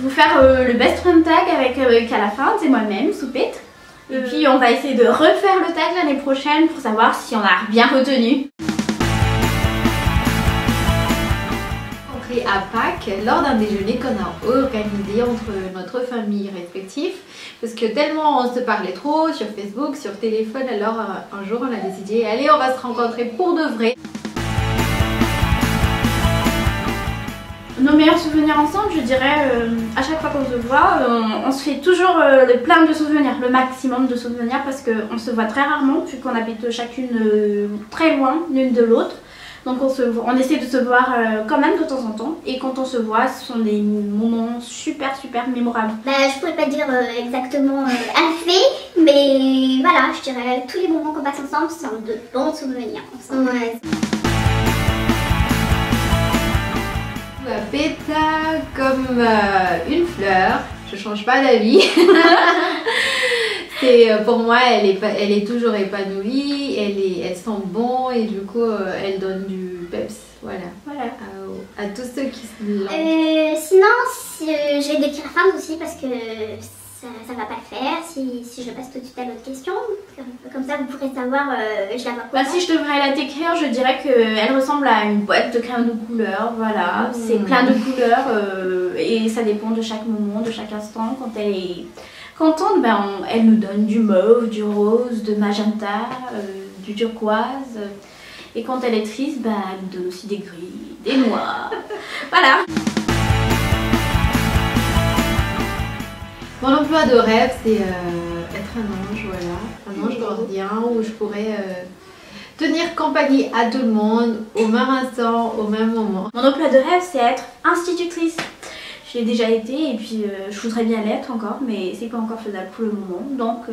vous faire le best friend tag avec qu'à la fin, c'est moi-même, Soupette. Et puis on va essayer de refaire le tag l'année prochaine pour savoir si on a bien retenu. À Pâques, lors d'un déjeuner qu'on a organisé entre notre famille respective, parce que tellement on se parlait trop sur Facebook, sur téléphone, alors un jour on a décidé, allez, on va se rencontrer pour de vrai. Nos meilleurs souvenirs ensemble, je dirais, à chaque fois qu'on se voit, on se fait toujours le plein de souvenirs, le maximum de souvenirs, parce qu'on se voit très rarement, vu qu'on habite chacune très loin l'une de l'autre. Donc on essaie de se voir quand même de temps en temps, et quand on se voit, ce sont des moments super mémorables. Bah, je pourrais pas dire exactement un fait, mais voilà, je dirais tous les moments qu'on passe ensemble sont de bons souvenirs ensemble. Ouais. La péta comme une fleur, je change pas d'avis. Pour moi, elle est toujours épanouie, elle sent bon et du coup elle donne du peps, voilà. À tous ceux qui se lancent. Sinon, je vais décrire la fin aussi parce que ça va pas le faire si je passe tout de suite à l'autre question. Comme ça vous pourrez savoir je la vois comment. Bah, si je devrais la décrire, je dirais qu'elle ressemble à une boîte de crayons de couleurs, voilà. C'est plein de couleurs et ça dépend de chaque moment, de chaque instant. Quand elle est contente, ben, elle nous donne du mauve, du rose, de magenta, du turquoise. Et quand elle est triste, ben, elle nous donne aussi des gris, des noirs. Voilà. Mon emploi de rêve, c'est être un ange, voilà. Un ange gardien où je pourrais tenir compagnie à tout le monde au même instant, au même moment. Mon emploi de rêve, c'est être institutrice. J'ai déjà été et puis je voudrais bien l'être encore, mais c'est pas encore faisable pour le moment. Donc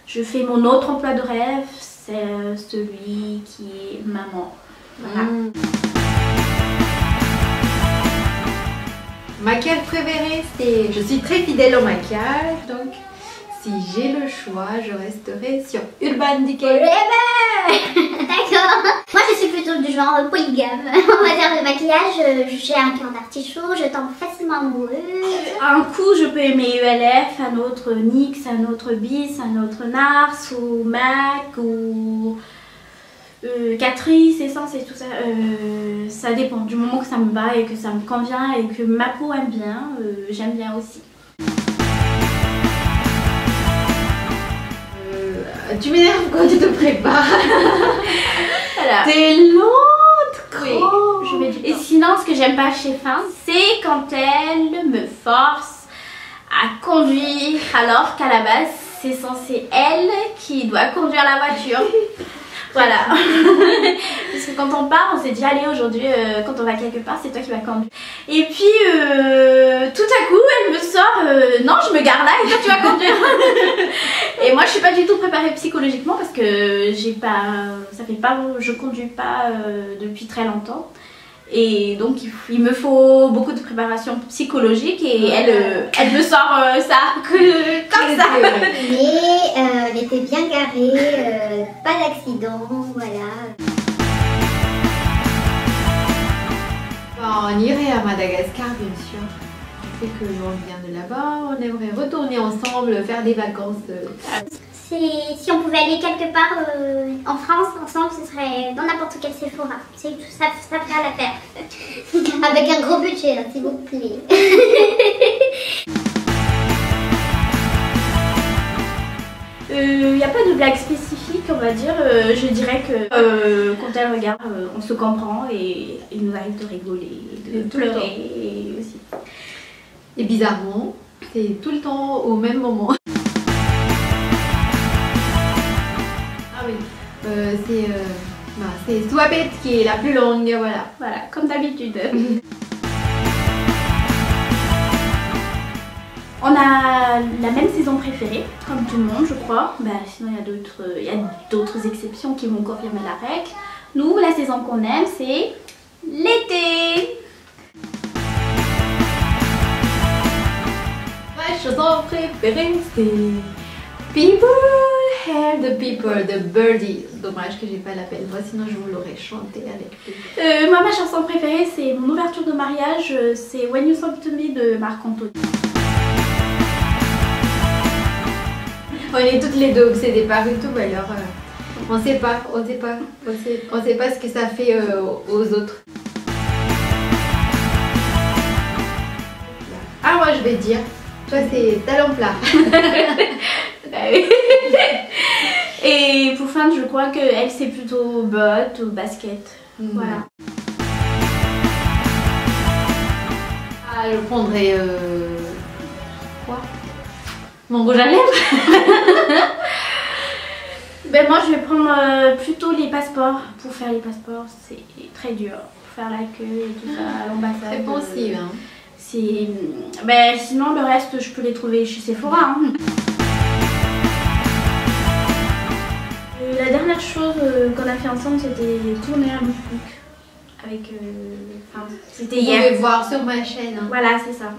je fais mon autre emploi de rêve, c'est celui qui est maman. Voilà. Maquillage préféré, c'est... Je suis très fidèle au maquillage, donc si j'ai le choix, je resterai sur Urban Decay. D'accord. Moi je suis plutôt du genre polygame. On va dire le maquillage, j'ai un cœur d'artichaut, je tombe facilement amoureuse. Un coup je peux aimer ULF, un autre NYX, un autre Bis, un autre Nars ou MAC ou Catrice, Essence et tout ça. Ça dépend du moment que ça me va et que ça me convient et que ma peau aime bien, j'aime bien aussi. Tu m'énerves quand tu te prépares. Voilà. T'es lente. Oui, je mets du temps. Et sinon, ce que j'aime pas chez Fin, c'est quand elle me force à conduire alors qu'à la base, c'est censé elle qui doit conduire la voiture. Voilà. Parce que quand on part, on s'est dit allez aujourd'hui, quand on va quelque part, c'est toi qui vas conduire. Et puis tout à coup, elle me sort non, je me gare là et toi tu vas conduire. Et moi, je suis pas du tout préparée psychologiquement parce que je conduis pas depuis très longtemps. Et donc il me faut beaucoup de préparation psychologique et elle me sort ça comme ça. Mais elle était bien garée, pas d'accident, voilà. On irait à Madagascar bien sûr. Je sais qu'on vient de là-bas, on aimerait retourner ensemble, faire des vacances. Si on pouvait aller quelque part en France ensemble, ce serait dans n'importe quel Sephora. Ça ferait l'affaire. Avec un gros budget, s'il vous plaît. Il n'y a pas de blague spécifique, on va dire. Je dirais que quand elle regarde, on se comprend et il nous arrive de rigoler, de pleurer et aussi. Et bizarrement, c'est tout le temps au même moment. C'est Soupette qui est la plus longue, voilà. Voilà, comme d'habitude. On a la même saison préférée, comme tout le monde je crois. Bah, sinon il y a d'autres exceptions qui vont confirmer la règle. Nous, la saison qu'on aime, c'est l'été. Ma chanson préférée, c'est People Help the people, the birdies. Dommage que j'ai pas l'appel moi, sinon je vous l'aurais chanté avec plaisir. Moi, ma chanson préférée, c'est mon ouverture de mariage, c'est When You Talk to Me de Marc Anthony. On est toutes les deux obsédées par YouTube, alors on sait pas ce que ça fait aux autres. Ah, moi je vais dire, toi c'est talent plat. Et pour fin, je crois qu'elle c'est plutôt botte ou basket. Voilà. Ah, je prendrais quoi? Mon rouge à lèvres. Ben moi je vais prendre plutôt les passeports. Pour faire les passeports c'est très dur. Pour faire la queue et tout ça à l'ambassade. C'est possible hein. Ben sinon le reste je peux les trouver chez Sephora hein. La dernière chose qu'on a fait ensemble c'était tourner un lookbook. Avec c'était hier. Vous pouvez voir sur ma chaîne hein. Voilà c'est ça.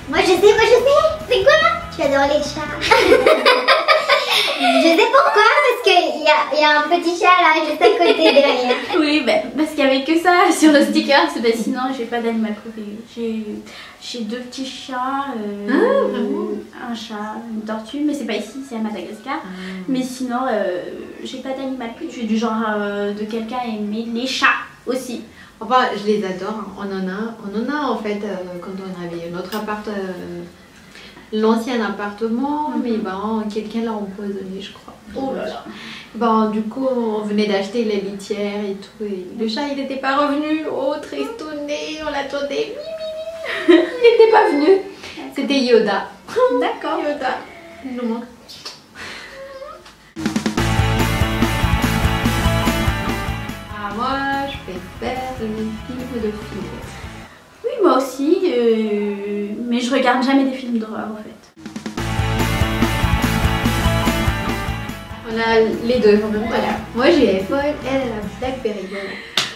Moi je sais. C'est quoi là? Tu adores les chats. Je sais pourquoi, parce qu'il y a un petit chat là juste à côté derrière. Oui, ben, parce qu'il n'y avait que ça sur le sticker, ben, sinon j'ai pas d'animal préféré. J'ai 2 petits chats, un chat, une tortue, mais c'est pas ici, c'est à Madagascar. Mais sinon, j'ai pas d'animal préféré. Je suis du genre de quelqu'un à aimer les chats aussi. Enfin, je les adore. On en a en fait quand on avait notre appart, l'ancien appartement, mais ben quelqu'un l'a empoisonné, je crois. Oh là là. Bon, du coup, on venait d'acheter la litière et tout, et le chat il n'était pas revenu. Oh, tristouné, on l'attendait. Il n'était pas venu. C'était Yoda. D'accord. Yoda. Il nous manque. Moi, je préfère les films de films. Oui, moi aussi, mais je regarde jamais des films d'horreur en fait. On a les deux en même temps. Voilà. Moi j'ai iPhone, elle a Blackberry. Voilà.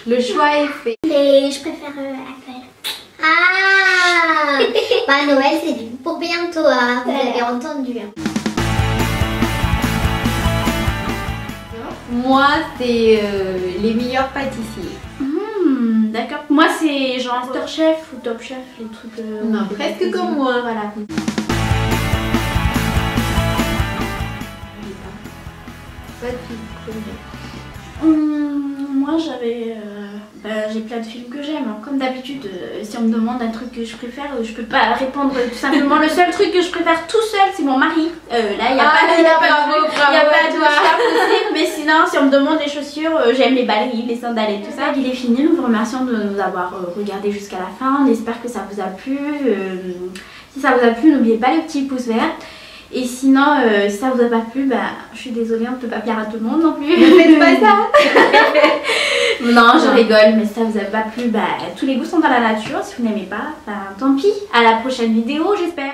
Le choix est fait. Et je préfère Apple. Ah bah Noël c'est pour bientôt, hein. Vous avez entendu. Hein. Moi, c'est les meilleurs pâtissiers. D'accord. Moi, c'est genre Masterchef ou Top Chef, les trucs. Non, presque comme moi. Voilà. Pas de film. Moi, j'ai plein de films que j'aime. Hein. Comme d'habitude, si on me demande un truc que je préfère, je peux pas répondre tout simplement. Le seul truc que je préfère tout seul, c'est mon mari. Là, il n'y a pas de choix possible. Mais sinon, si on me demande les chaussures, j'aime les ballerines, les sandales et tout ça. Il est fini. Nous vous remercions de nous avoir regardé jusqu'à la fin. On espère que ça vous a plu. Si ça vous a plu, n'oubliez pas le petit pouce vert. Et sinon, si ça vous a pas plu, bah, je suis désolée, on ne peut pas plaire à tout le monde non plus. Ne faites pas ça. Non, je rigole, mais si ça vous a pas plu, bah, tous les goûts sont dans la nature. Si vous n'aimez pas, bah, tant pis. À la prochaine vidéo, j'espère.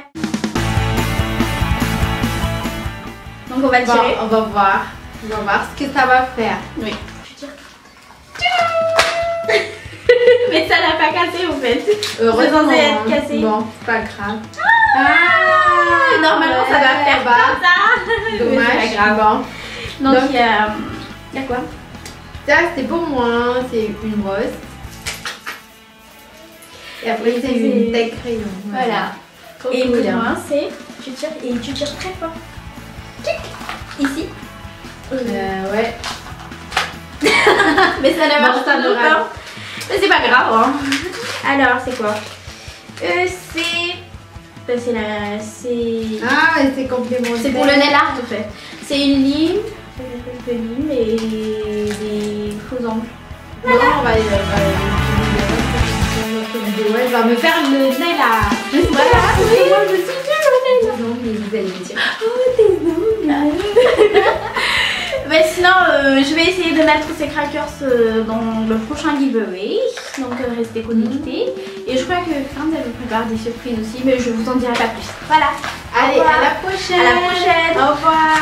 Donc on va le tirer. On va voir ce que ça va faire. Oui. Je tire. Mais ça n'a pas cassé en fait. Heureusement, c'est être cassé. Bon, c'est pas grave. Normalement ça doit faire comme ça. Dommage. C'est pas grave. Donc il y a quoi? Ça c'est pour moi, c'est une rose. Et après c'est une taille crayon. Voilà. Et pour moi c'est, tu tires et tu tires très fort. Ici. Ouais. Mais ça ne marche pas. Mais c'est pas grave. Hein. Alors c'est quoi? Ah, c'est complémentaire. C'est pour le nail art en fait. C'est une lime, de lime et des faux ongles. Non, elle va me faire le nail art. Voilà, oui, moi je suis nulle au nail art. Non, mais vous allez me dire. Oh, tes ongles. Mais sinon, je vais essayer de mettre ces crackers dans le prochain giveaway. Donc restez connectés. Et je crois que Franz elle vous prépare des surprises aussi, mais je vous en dirai pas plus. Voilà. Allez, à la prochaine. À la prochaine. Au revoir.